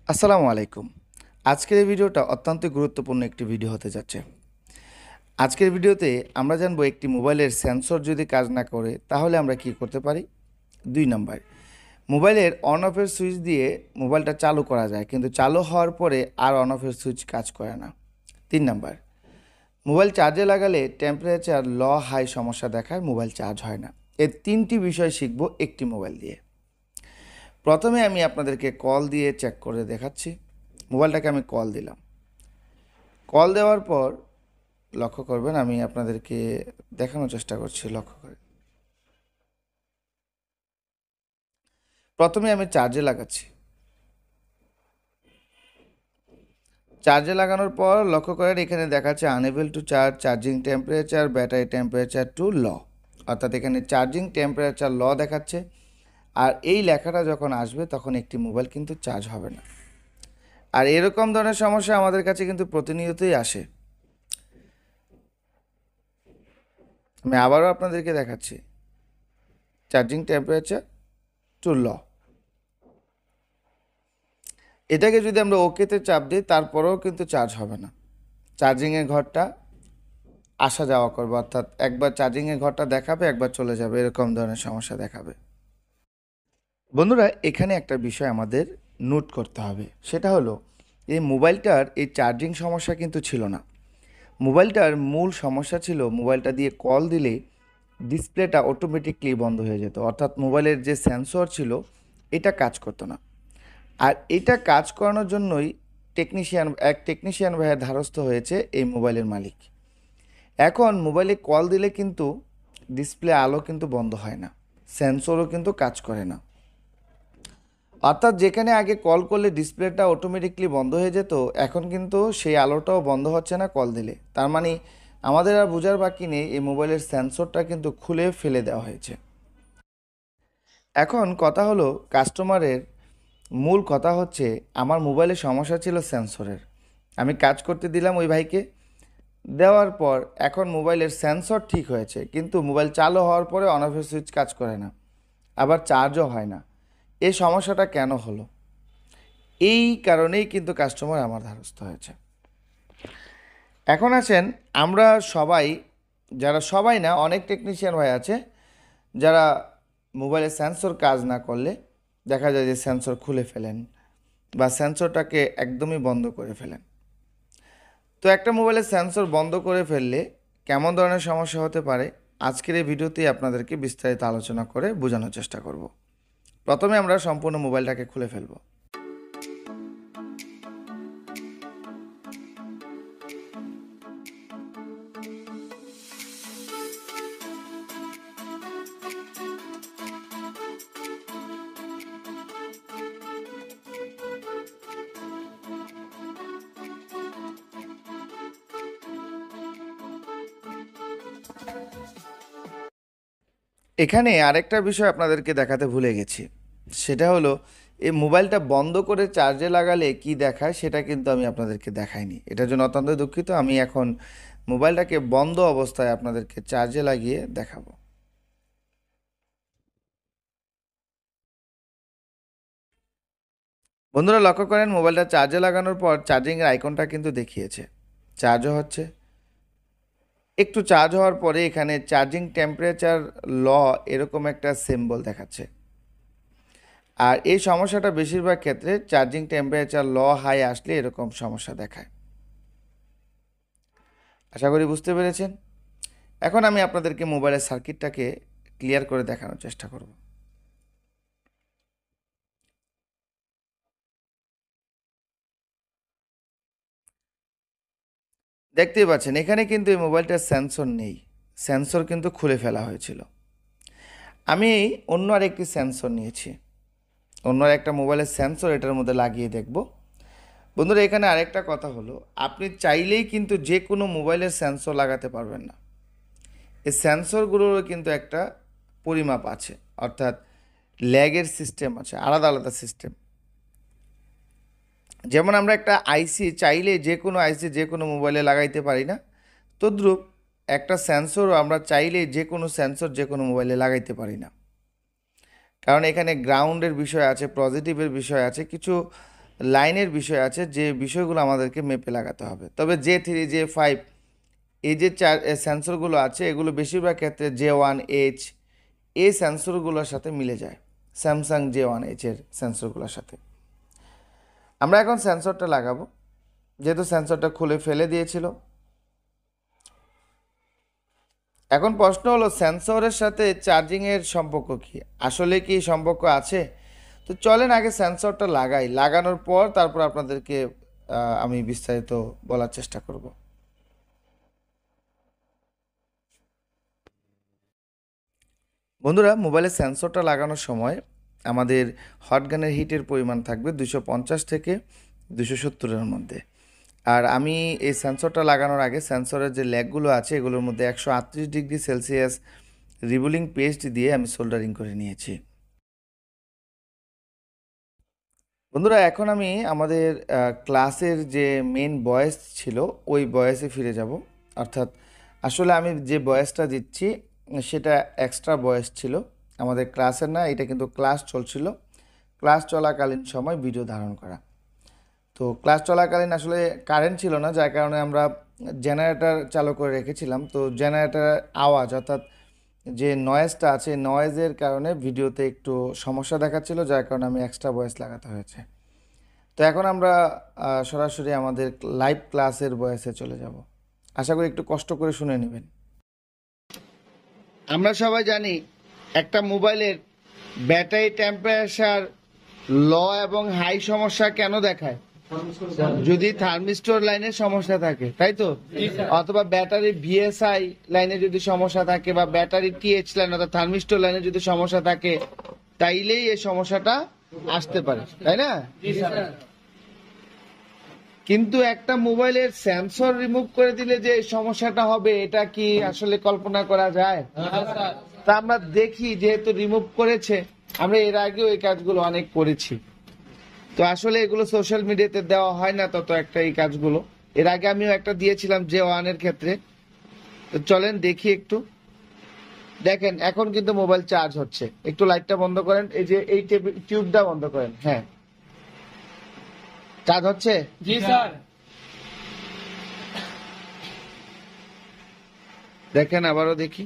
আসসালামু আলাইকুম। আজকের এই ভিডিওটা অত্যন্ত গুরুত্বপূর্ণ একটি ভিডিও হতে যাচ্ছে। আজকের ভিডিওতে আমরা জানবো একটি মোবাইলের সেন্সর যদি কাজ না করে তাহলে আমরা কি করতে পারি। ২ নাম্বার, মোবাইলের অন অফের সুইচ দিয়ে মোবাইলটা চালু করা যায়, কিন্তু চালু হওয়ার পরে আর অন অফের সুইচ কাজ করে না। ৩ নাম্বার, মোবাইল চার্জে লাগালে টেম্পারেচার ল হাই সমস্যা দেখায়, মোবাইল চার্জ হয় না। এই ৩টি বিষয় শিখব একটি মোবাইল দিয়ে। প্রথমে আমি আপনাদেরকে কল দিয়ে চেক করে দেখাচ্ছি। মোবাইলটাকে আমি কল দিলাম। কল দেওয়ার পর লক্ষ্য করবেন, আমি আপনাদেরকে দেখানোর চেষ্টা করছি, লক্ষ্য করে। প্রথমে আমি চার্জে লাগাচ্ছি। চার্জে লাগানোর পর লক্ষ্য করেন এখানে দেখাচ্ছে unable to charge, charging temperature, battery temperature too low. অর্থাৎ এখানে চার্জিং টেম্পারেচার ল দেখাচ্ছে। আর এই লেখাটা যখন আসবে তখন একটি মোবাইল কিন্তু চার্জ হবে না। আর এরকম ধরনের সমস্যা আমাদের কাছে কিন্তু প্রতিনিয়তই আসে। আমি আবারও আপনাদেরকে দেখাচ্ছি, চার্জিং টেম্পারেচার টু ল। এটাকে যদি আমরা ওকেতে চাপ দিই তারপরেও কিন্তু চার্জ হবে না। চার্জিংয়ের ঘরটা আসা যাওয়া করবে, অর্থাৎ একবার চার্জিংয়ের ঘরটা দেখাবে, একবার চলে যাবে, এরকম ধরনের সমস্যা দেখাবে। বন্ধুরা, এখানে একটা বিষয় আমাদের নোট করতে হবে, সেটা হলো এই মোবাইলটার এই চার্জিং সমস্যা কিন্তু ছিল না। মোবাইলটার মূল সমস্যা ছিল মোবাইলটা দিয়ে কল দিলে ডিসপ্লেটা অটোমেটিকলি বন্ধ হয়ে যেত, অর্থাৎ মোবাইলের যে সেন্সর ছিল এটা কাজ করতো না। আর এটা কাজ করানোর জন্যই টেকনিশিয়ান ভাইয়ের ধারস্থ হয়েছে এই মোবাইলের মালিক। এখন মোবাইলে কল দিলে কিন্তু ডিসপ্লে আলো কিন্তু বন্ধ হয় না, সেন্সরও কিন্তু কাজ করে না। অর্থাৎ যেখানে আগে কল করলে ডিসপ্লেটা অটোমেটিকলি বন্ধ হয়ে যেত, এখন কিন্তু সেই আলোটাও বন্ধ হচ্ছে না কল দিলে। তার মানে আমাদের আর বোঝার বাকি নেই, এই মোবাইলের সেন্সরটা কিন্তু খুলে ফেলে দেওয়া হয়েছে। এখন কথা হলো কাস্টমারের, মূল কথা হচ্ছে আমার মোবাইলের সমস্যা ছিল সেন্সরের। আমি কাজ করতে দিলাম ওই ভাইকে, দেওয়ার পর এখন মোবাইলের সেন্সর ঠিক হয়েছে, কিন্তু মোবাইল চালু হওয়ার পরে অন অফের সুইচ কাজ করে না, আবার চার্জও হয় না। এই সমস্যাটা কেন হলো? এই কারণেই কিন্তু কাস্টমার আমার দ্বারস্থ হয়েছে। এখন আছেন আমরা সবাই, যারা সবাই না, অনেক টেকনিশিয়ান ভাই আছে যারা মোবাইলের সেন্সর কাজ না করলে দেখা যায় যে সেন্সর খুলে ফেলেন বা সেন্সরটাকে একদমই বন্ধ করে ফেলেন। তো একটা মোবাইলের সেন্সর বন্ধ করে ফেললে কেমন ধরনের সমস্যা হতে পারে, আজকের এই ভিডিওতে আপনাদেরকে বিস্তারিত আলোচনা করে বোঝানোর চেষ্টা করব। প্রথমে আমরা সম্পূর্ণ মোবাইলটাকে খুলে ফেলব। এখানে আরেকটা বিষয় আপনাদেরকে দেখাতে ভুলে গেছি, সেটা হলো এই মোবাইলটা বন্ধ করে চার্জে লাগালে কি দেখায় সেটা কিন্তু আমি আপনাদেরকে দেখাইনি। এটার জন্য অত্যন্ত দুঃখিত। আমি এখন মোবাইলটাকে বন্ধ অবস্থায় আপনাদেরকে চার্জে লাগিয়ে দেখাবো। বন্ধুরা লক্ষ্য করেন, মোবাইলটা চার্জে লাগানোর পর চার্জিংয়ের আইকনটা কিন্তু দেখিয়েছে, চার্জও হচ্ছে। একটু চার্জ হওয়ার পরে এখানে চার্জিং টেম্পারেচার ল এরকম একটা সিম্বল দেখাচ্ছে। আর এই সমস্যাটা বেশিরভাগ ক্ষেত্রে চার্জিং টেম্পারেচার ল হাই আসলে এরকম সমস্যা দেখায়। আশা করি বুঝতে পেরেছেন। এখন আমি আপনাদেরকে মোবাইলের সার্কিটটাকে ক্লিয়ার করে দেখানোর চেষ্টা করব। দেখতেই পাচ্ছেন এখানে কিন্তু এই মোবাইলটার সেন্সর নেই, সেন্সর কিন্তু খুলে ফেলা হয়েছিল। আমি অন্য আরেকটি সেন্সর নিয়েছি, অন্য একটা মোবাইলের সেন্সর এটার মধ্যে লাগিয়ে দেখব। বন্ধুরা এখানে আরেকটা কথা হলো, আপনি চাইলেই কিন্তু যে কোনো মোবাইলের সেন্সর লাগাতে পারবেন না। এই সেন্সরগুলোরও কিন্তু একটা পরিমাপ আছে, অর্থাৎ ল্যাগের সিস্টেম আছে, আলাদা আলাদা সিস্টেম। যেমন আমরা একটা আইসি চাইলে যে কোনো আইসি যে কোনো মোবাইলে লাগাইতে পারি না, তদ্রূপ একটা সেন্সরও আমরা চাইলে যে কোনো সেন্সর যে কোনো মোবাইলে লাগাইতে পারি না। কারণ এখানে গ্রাউন্ডের বিষয় আছে, পজিটিভের বিষয় আছে, কিছু লাইনের বিষয় আছে, যে বিষয়গুলো আমাদেরকে মেপে লাগাতে হবে। তবে J3 J5 এই যে সেন্সরগুলো আছে এগুলো বেশিরভাগ ক্ষেত্রে J1H এই সেন্সরগুলোর সাথে মিলে যায়, স্যামসাং J1H এর সেন্সরগুলোর সাথে। আমরা এখন সেন্সরটা লাগাবো, যেহেতু সেন্সরটা খুলে ফেলে দিয়েছিল। এখন প্রশ্ন হলো সেন্সরের সাথে চার্জিংয়ের সম্পর্ক কি, আসলে কি সম্পর্ক আছে? তো চলেন আগে সেন্সরটা লাগাই, লাগানোর পর তারপর আপনাদেরকে আমি বিস্তারিত বলার চেষ্টা করব। বন্ধুরা, মোবাইলের সেন্সরটা লাগানোর সময় আমাদের হটগানের হিটের পরিমাণ থাকবে 250 থেকে 270-এর মধ্যে। আর আমি এই সেন্সরটা লাগানোর আগে সেন্সরের যে ল্যাগগুলো আছে এগুলোর মধ্যে 138 ডিগ্রি সেলসিয়াস রিবুলিং পেস্ট দিয়ে আমি সোল্ডারিং করে নিয়েছি। বন্ধুরা, এখন আমি আমাদের ক্লাসের যে মেন ভয়েস ছিল ওই ভয়েসে ফিরে যাব। অর্থাৎ আসলে আমি যে ভয়েসটা দিচ্ছি সেটা এক্সট্রা ভয়েস ছিল, আমাদের ক্লাসের না, এটা কিন্তু ক্লাস চলছিল, ক্লাস চলাকালীন সময় ভিডিও ধারণ করা। তো ক্লাস চলাকালীন আসলে কারেন্ট ছিল না, যার কারণে আমরা জেনারেটর চালু করে রেখেছিলাম। তো জেনারেটরের আওয়াজ অর্থাৎ যে নয়েজটা আছে নয়েজের কারণে ভিডিওতে একটু সমস্যা দেখাচ্ছিল, যার কারণে আমি এক্সট্রা ভয়েস লাগাতে হয়েছে। তো এখন আমরা সরাসরি আমাদের লাইভ ক্লাসের ভয়েসে চলে যাব। আশা করি একটু কষ্ট করে শুনে নেবেন। আমরা সবাই জানি একটা মোবাইলের ব্যাটারি টেম্পারেচার লো এবং হাই সমস্যা কেন দেখায়? যদি থার্মিস্টর লাইনে সমস্যা থাকে, তাই তো? অথবা ব্যাটারি ভিএসআই লাইনে যদি সমস্যা থাকে বা ব্যাটারি টিএইচ লাইন অর্থাৎ থার্মিস্টর লাইনে যদি সমস্যা থাকে, তাইলেই এই সমস্যাটা আসতে পারে, তাই না? কিন্তু একটা মোবাইলের সেন্সর রিমুভ করে দিলে যে সমস্যাটা হবে এটা কি আসলে কল্পনা করা যায়? তা আমরা দেখি, যেহেতু রিমুভ করেছে, আমরা এর আগেও এই কাজগুলো অনেক করেছি। তো আসলে এগুলো সোশ্যাল মিডিয়াতে দেওয়া হয় না তত একটা, এই কাজগুলো এর আগে আমিও একটা দিয়েছিলাম J1 এর ক্ষেত্রে। তো চলেন দেখি একটু। দেখেন এখন কিন্তু মোবাইল চার্জ হচ্ছে। একটু লাইটটা বন্ধ করেন, এই যে এই টিউবটা বন্ধ করেন। হ্যাঁ, চার্জ হচ্ছে। জি স্যার। দেখেন আবারও দেখি,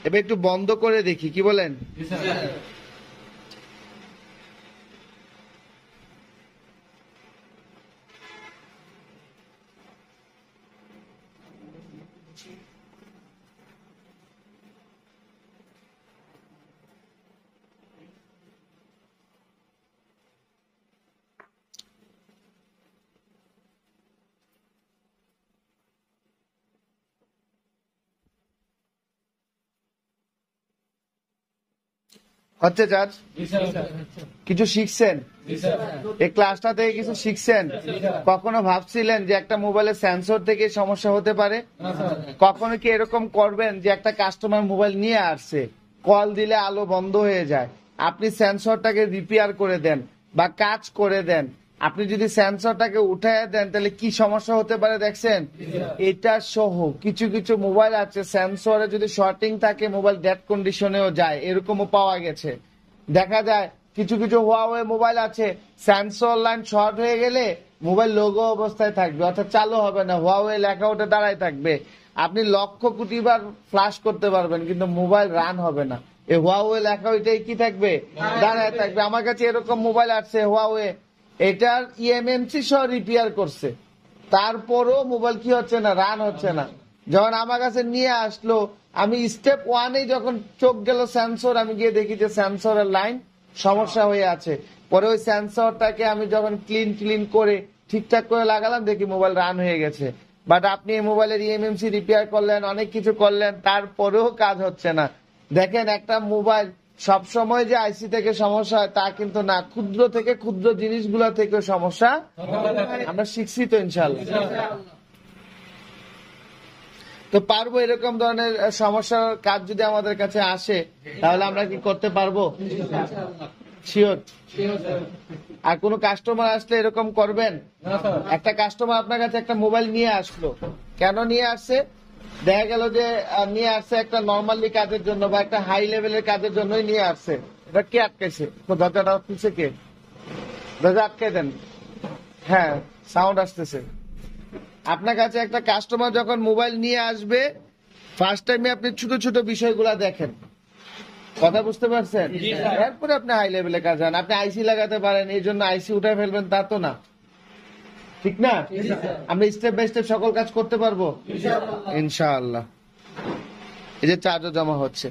এবার একটু বন্ধ করে দেখি, কি বলেন? জি স্যার। হচ্ছে চার্জ। জি স্যার। কিছু শিখছেন জি স্যার। এই ক্লাসটা থেকে? কিছু শিখছেন? কখনো ভাবছিলেন যে একটা মোবাইলের সেন্সর থেকে সমস্যা হতে পারে? না স্যার। কখনো কি এরকম করবেন যে একটা কাস্টমার মোবাইল নিয়ে আসছে, কল দিলে আলো বন্ধ হয়ে যায়, আপনি সেন্সরটাকে রিপেয়ার করে দেন বা কাজ করে দেন, আপনি যদি সেন্সরটাকে উঠায় দেন তাহলে কি সমস্যা হতে পারে দেখছেন? এটা সহ কিছু কিছু মোবাইল আছে সেন্সরে যদি শর্টিং থাকে মোবাইল ডেড কন্ডিশনেও যায়, এরকমও পাওয়া গেছে। দেখা যায় কিছু কিছু হুয়াওয়ে মোবাইল আছে সেন্সর লাইন শর্ট হয়ে গেলে মোবাইল লোগো অবস্থায় থাকবে, অর্থাৎ চালু হবে না, হুয়াওয়ে লেখা ওটা দাঁড়ায় থাকবে। আপনি লক্ষ কোটি বার ফ্লাশ করতে পারবেন কিন্তু মোবাইল রান হবে না, এই হুয়াওয়ে লেখা ওইটাই কি থাকবে? দাঁড়ায় থাকবে। আমার কাছে এরকম মোবাইল আসছে হুয়াওয়ে, এটার ইএমএমসি সহ রিপেয়ার করছে, তারপরও মোবাইল কি হচ্ছে না? রান হচ্ছে না। যখন আমার কাছে নিয়ে আসলো, আমি স্টেপ ওয়ানে যখন চোখ গেল সেন্সর, আমি গিয়ে দেখি যে সেন্সরের লাইন সমস্যা হয়ে আছে। পরে ওই সেন্সরটাকে আমি যখন ক্লিন করে ঠিকঠাক করে লাগালাম, দেখি মোবাইল রান হয়ে গেছে। বাট আপনি এই মোবাইলের ইএমএমসি রিপেয়ার করলেন, অনেক কিছু করলেন, তারপরেও কাজ হচ্ছে না। দেখেন একটা মোবাইল সবসময় যে আইসি থেকে সমস্যা হয় তা কিন্তু না, ক্ষুদ্র থেকে ক্ষুদ্র জিনিসগুলো থেকে সমস্যা আমরা শিখছি তো ইনশাল্লাহ। তো পারবো এরকম ধরনের সমস্যার কাজ যদি আমাদের কাছে আসে তাহলে আমরা কি করতে পারবো? শিওর। আর কোন কাস্টমার আসলে এরকম করবেন? একটা কাস্টমার আপনার কাছে একটা মোবাইল নিয়ে আসলো, কেন নিয়ে আসছে? দেখা গেল যে নিয়ে আসছে একটা নর্মালি কাজের জন্য বা একটা হাই লেভেলের কাজের জন্যই নিয়ে আসছে। এটা কে আটকাইছে? দরজাটা খুলছে কে? দরজা আটকে দেন। হ্যাঁ, সাউন্ড আসতেছে। আপনার কাছে একটা কাস্টমার যখন মোবাইল নিয়ে আসবে, ফার্স্ট টাইমে আপনি ছোট ছোট বিষয়গুলা দেখেন। কথা বুঝতে পারছেন? এরপরে আপনি হাই লেভেলে কাজ যান। আপনি আইসি লাগাতে পারেন, এই জন্য আইসি উঠায় ফেলবেন তা তো না, ঠিক না? আমরা স্টেপ বাই স্টেপ সকল কাজ করতে পারবো ইনশাআল্লাহ। এই যে চার্জও জমা হচ্ছে।